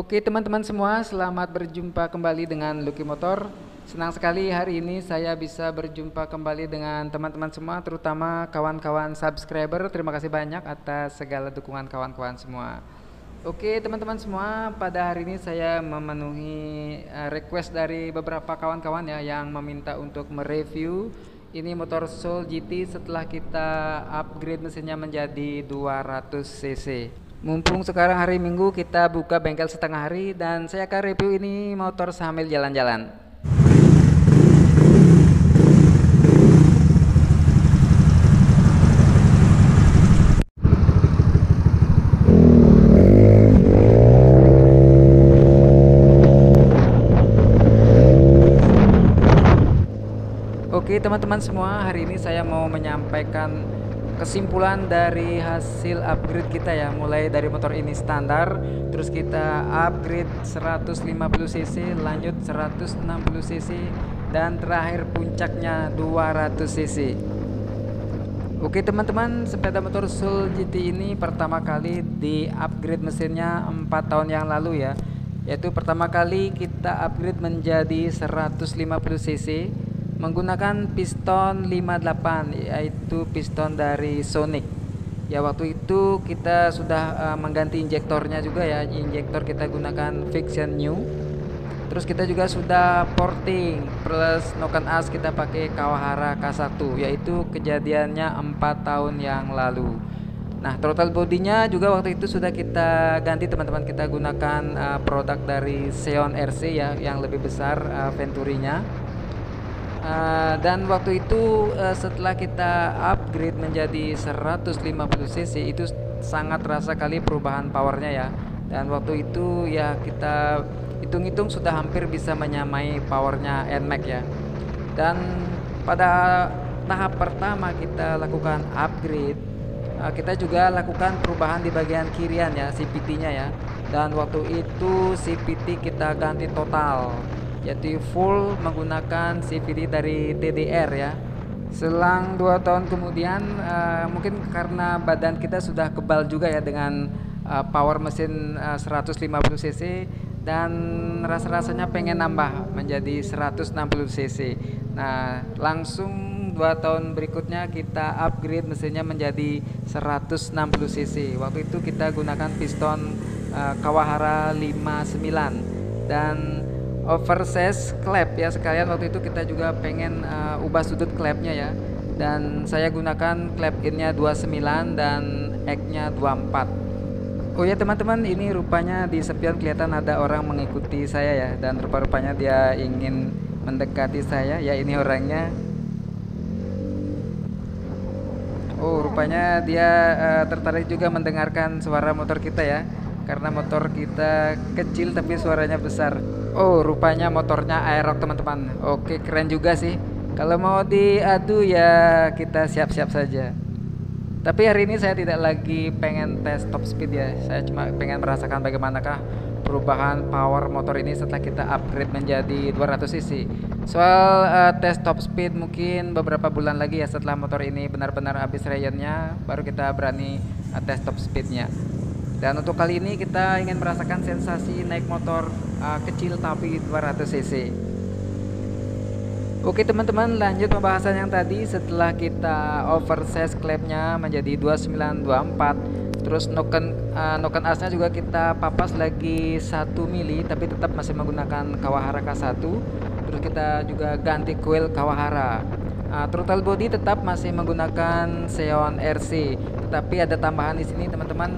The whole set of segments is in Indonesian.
Oke teman-teman semua, selamat berjumpa kembali dengan Lucky Motor. Senang sekali hari ini saya bisa berjumpa kembali dengan teman-teman semua, terutama kawan-kawan subscriber. Terima kasih banyak atas segala dukungan kawan-kawan semua. Oke teman-teman semua, pada hari ini saya memenuhi request dari beberapa kawan-kawan ya yang meminta untuk mereview ini motor Soul GT setelah kita upgrade mesinnya menjadi 200 cc. Mumpung sekarang hari Minggu, kita buka bengkel setengah hari dan saya akan review ini motor sambil jalan-jalan. Oke teman-teman semua, hari ini saya mau menyampaikan kesimpulan dari hasil upgrade kita ya. Mulai dari motor ini standar, terus kita upgrade 150 cc, lanjut 160 cc, dan terakhir puncaknya 200 cc. Oke teman-teman, sepeda motor Soul GT ini pertama kali di upgrade mesinnya 4 tahun yang lalu ya. Yaitu pertama kali kita upgrade menjadi 150 cc menggunakan piston 58, yaitu piston dari Sonic. Ya waktu itu kita sudah mengganti injektornya juga ya. Injektor kita gunakan Fiction New. Terus kita juga sudah porting plus noken as kita pakai Kawahara K1, yaitu kejadiannya 4 tahun yang lalu. Nah, throttle bodinya juga waktu itu sudah kita ganti teman-teman. Kita gunakan produk dari Xeon RC ya, yang lebih besar venturinya. Dan waktu itu setelah kita upgrade menjadi 150 cc itu sangat terasa kali perubahan powernya ya. Dan waktu itu ya kita hitung-hitung sudah hampir bisa menyamai powernya NMAX ya. Dan pada tahap pertama kita lakukan upgrade, kita juga lakukan perubahan di bagian kirian ya, CVT nya ya. Dan waktu itu CVT kita ganti total, yaitu full menggunakan CVT dari TDR ya. Selang 2 tahun kemudian, mungkin karena badan kita sudah kebal juga ya dengan power mesin 150 cc, dan rasa-rasanya pengen nambah menjadi 160 cc. Nah langsung 2 tahun berikutnya kita upgrade mesinnya menjadi 160 cc. Waktu itu kita gunakan piston Kawahara 59 dan oversize klep ya sekalian. Waktu itu kita juga pengen ubah sudut klepnya ya, dan saya gunakan klep innya 29 dan X-nya 24. Oh ya teman-teman, ini rupanya di spion kelihatan ada orang mengikuti saya ya, dan rupa-rupanya dia ingin mendekati saya ya. Ini orangnya. Oh, rupanya dia tertarik juga mendengarkan suara motor kita ya, karena motor kita kecil tapi suaranya besar. Oh, rupanya motornya Aerox teman-teman. Oke, keren juga sih. Kalau mau diadu ya kita siap-siap saja. Tapi hari ini saya tidak lagi pengen tes top speed ya. Saya cuma pengen merasakan bagaimanakah perubahan power motor ini setelah kita upgrade menjadi 200 cc. Soal tes top speed mungkin beberapa bulan lagi ya, setelah motor ini benar-benar habis rayonnya baru kita berani tes top speednya. Dan untuk kali ini kita ingin merasakan sensasi naik motor kecil tapi 200 cc. Oke teman-teman, lanjut pembahasan yang tadi. Setelah kita oversize klepnya menjadi 2924, terus noken asnya juga kita papas lagi 1 mili tapi tetap masih menggunakan Kawahara K1. Terus kita juga ganti coil Kawahara. Throttle body tetap masih menggunakan Xeon RC, tetapi ada tambahan di sini teman-teman.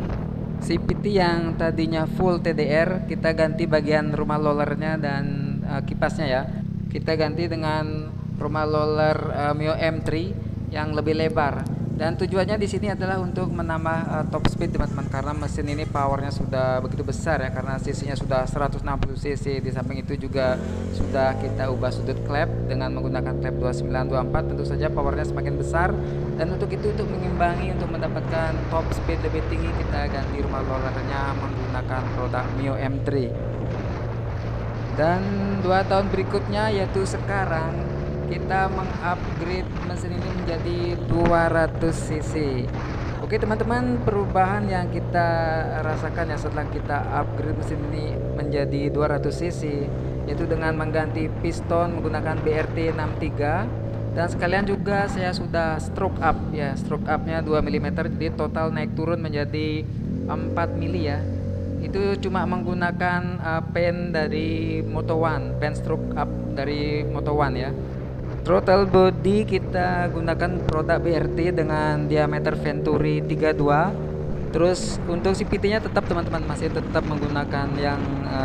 CVT yang tadinya full TDR kita ganti bagian rumah rollernya dan kipasnya ya. Kita ganti dengan rumah roller Mio M3 yang lebih lebar. Dan tujuannya di sini adalah untuk menambah top speed teman-teman, karena mesin ini powernya sudah begitu besar ya, karena cc-nya sudah 160 cc. Di samping itu juga sudah kita ubah sudut klep dengan menggunakan klep 2924. Tentu saja powernya semakin besar, dan untuk itu, untuk mengimbangi, untuk mendapatkan top speed lebih tinggi, kita ganti rumah rollernya menggunakan produk Mio M3. Dan 2 tahun berikutnya, yaitu sekarang, kita mengupgrade mesin ini menjadi 200 cc. Oke Oke teman-teman, perubahan yang kita rasakan ya setelah kita upgrade mesin ini menjadi 200 cc, yaitu dengan mengganti piston menggunakan BRT 63, dan sekalian juga saya sudah stroke up ya, stroke upnya 2 mm, jadi total naik turun menjadi 4 mili ya. Itu cuma menggunakan pen dari Moto One, pen stroke up dari Moto One ya. Throttle body kita gunakan produk BRT dengan diameter Venturi 32. Terus untuk CVT-nya tetap teman-teman masih tetap menggunakan yang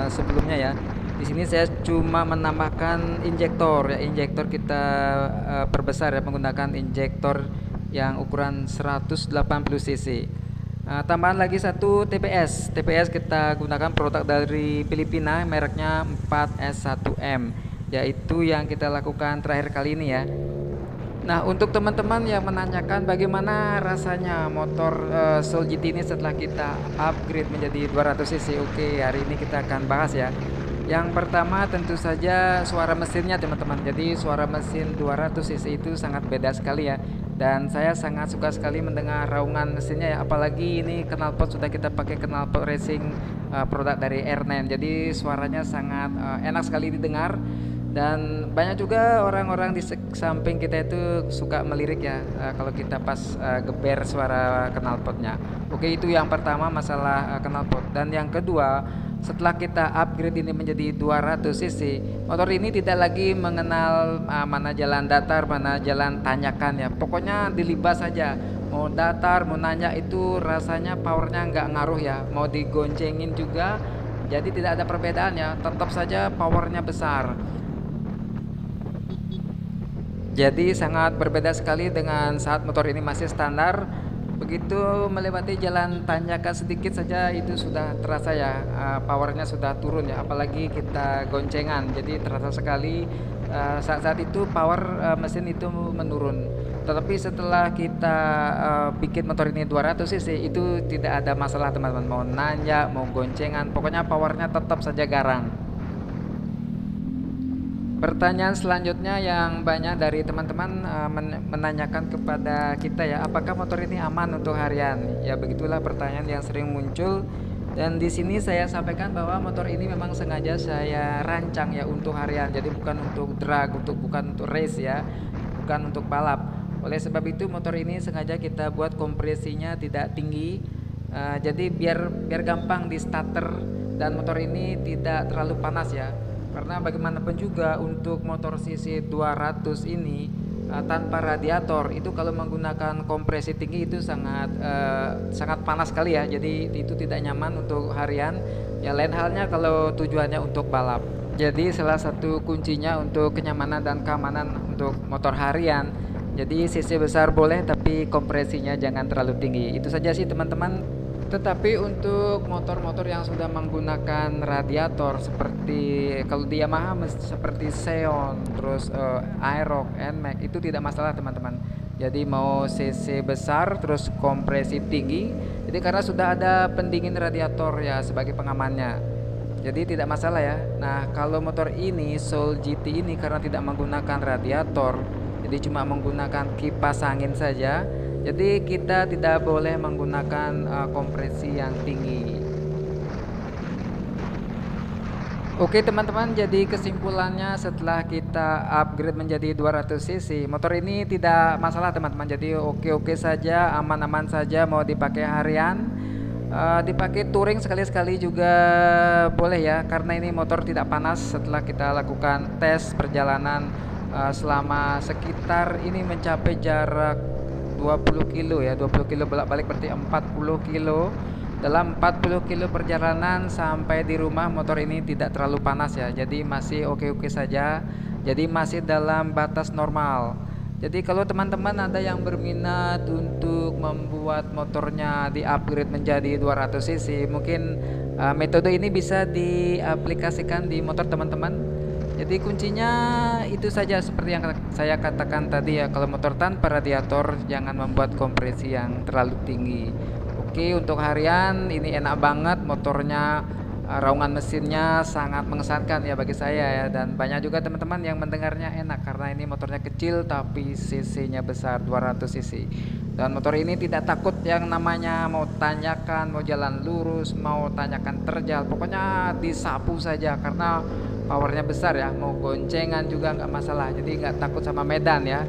sebelumnya ya. Di sini saya cuma menambahkan injektor ya, injektor kita perbesar ya, menggunakan injektor yang ukuran 180 cc. Tambahan lagi satu TPS. TPS kita gunakan produk dari Filipina, mereknya 4S1M. Yaitu yang kita lakukan terakhir kali ini ya. Nah, untuk teman-teman yang menanyakan bagaimana rasanya motor Soul GT ini setelah kita upgrade menjadi 200 cc. Oke, hari ini kita akan bahas ya. Yang pertama tentu saja suara mesinnya teman-teman. Jadi suara mesin 200 cc itu sangat beda sekali ya. Dan saya sangat suka sekali mendengar raungan mesinnya ya. Apalagi ini knalpot sudah kita pakai knalpot racing produk dari R9. Jadi suaranya sangat enak sekali didengar. Dan banyak juga orang-orang di samping kita itu suka melirik ya kalau kita pas geber suara knalpotnya. Oke, itu yang pertama masalah knalpot. Dan yang kedua, setelah kita upgrade ini menjadi 200 cc, motor ini tidak lagi mengenal mana jalan datar, mana jalan tanjakan ya. Pokoknya dilibas saja. Mau datar, mau nanjak itu rasanya powernya nggak ngaruh ya. Mau digoncengin juga, jadi tidak ada perbedaan ya. Tetap saja powernya besar. Jadi sangat berbeda sekali dengan saat motor ini masih standar. Begitu melewati jalan tanjakan sedikit saja itu sudah terasa ya, powernya sudah turun ya. Apalagi kita goncengan, jadi terasa sekali saat-saat itu power mesin itu menurun. Tetapi setelah kita bikin motor ini 200 cc itu tidak ada masalah teman-teman. Mau nanjak, mau goncengan, pokoknya powernya tetap saja garang. Pertanyaan selanjutnya yang banyak dari teman-teman menanyakan kepada kita ya, apakah motor ini aman untuk harian? Ya begitulah pertanyaan yang sering muncul. Dan di sini saya sampaikan bahwa motor ini memang sengaja saya rancang ya untuk harian. Jadi bukan untuk drag, bukan untuk race ya, bukan untuk balap. Oleh sebab itu motor ini sengaja kita buat kompresinya tidak tinggi. Jadi biar gampang di starter dan motor ini tidak terlalu panas ya. Karena bagaimanapun juga untuk motor cc 200 ini tanpa radiator itu kalau menggunakan kompresi tinggi itu sangat panas sekali ya. Jadi itu tidak nyaman untuk harian. Ya lain halnya kalau tujuannya untuk balap. Jadi salah satu kuncinya untuk kenyamanan dan keamanan untuk motor harian. Jadi cc besar boleh tapi kompresinya jangan terlalu tinggi. Itu saja sih teman-teman. Tetapi untuk motor-motor yang sudah menggunakan radiator seperti kalau di Yamaha seperti Xeon, terus Aerox, NMAX itu tidak masalah teman-teman. Jadi mau cc besar terus kompresi tinggi, jadi karena sudah ada pendingin radiator ya sebagai pengamannya. Jadi tidak masalah ya. Nah, kalau motor ini Soul GT ini karena tidak menggunakan radiator, jadi cuma menggunakan kipas angin saja. Jadi kita tidak boleh menggunakan kompresi yang tinggi. Oke teman-teman, jadi kesimpulannya setelah kita upgrade menjadi 200 cc, motor ini tidak masalah teman-teman. Jadi oke-oke saja, aman-aman saja, mau dipakai harian, dipakai touring sekali-sekali juga boleh ya. Karena ini motor tidak panas. Setelah kita lakukan tes perjalanan selama sekitar ini mencapai jarak 20 kilo ya, 20 kilo bolak-balik berarti 40 kilo. Dalam 40 kilo perjalanan sampai di rumah motor ini tidak terlalu panas ya. Jadi masih oke-oke saja. Jadi masih dalam batas normal. Jadi kalau teman-teman ada yang berminat untuk membuat motornya di-upgrade menjadi 200 cc, mungkin metode ini bisa diaplikasikan di motor teman-teman. Jadi kuncinya itu saja seperti yang saya katakan tadi ya, kalau motor tanpa radiator jangan membuat kompresi yang terlalu tinggi. Oke, untuk harian ini enak banget motornya, raungan mesinnya sangat mengesankan ya bagi saya ya, dan banyak juga teman-teman yang mendengarnya enak karena ini motornya kecil tapi cc-nya besar 200 cc. Dan motor ini tidak takut yang namanya mau tanjakan, mau jalan lurus, mau tanjakan terjal, pokoknya disapu saja karena powernya besar ya. Mau goncengan juga nggak masalah, jadi nggak takut sama medan ya.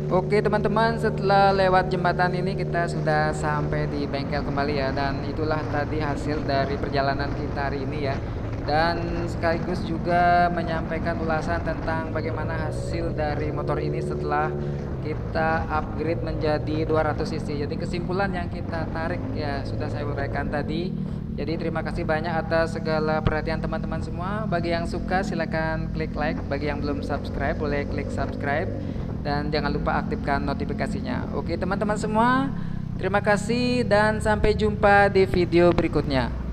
Oke teman-teman, setelah lewat jembatan ini kita sudah sampai di bengkel kembali ya. Dan itulah tadi hasil dari perjalanan kita hari ini ya. Dan sekaligus juga menyampaikan ulasan tentang bagaimana hasil dari motor ini setelah kita upgrade menjadi 200 cc. Jadi kesimpulan yang kita tarik ya sudah saya uraikan tadi. Jadi terima kasih banyak atas segala perhatian teman-teman semua. Bagi yang suka silakan klik like, bagi yang belum subscribe boleh klik subscribe, dan jangan lupa aktifkan notifikasinya. Oke teman-teman semua, terima kasih dan sampai jumpa di video berikutnya.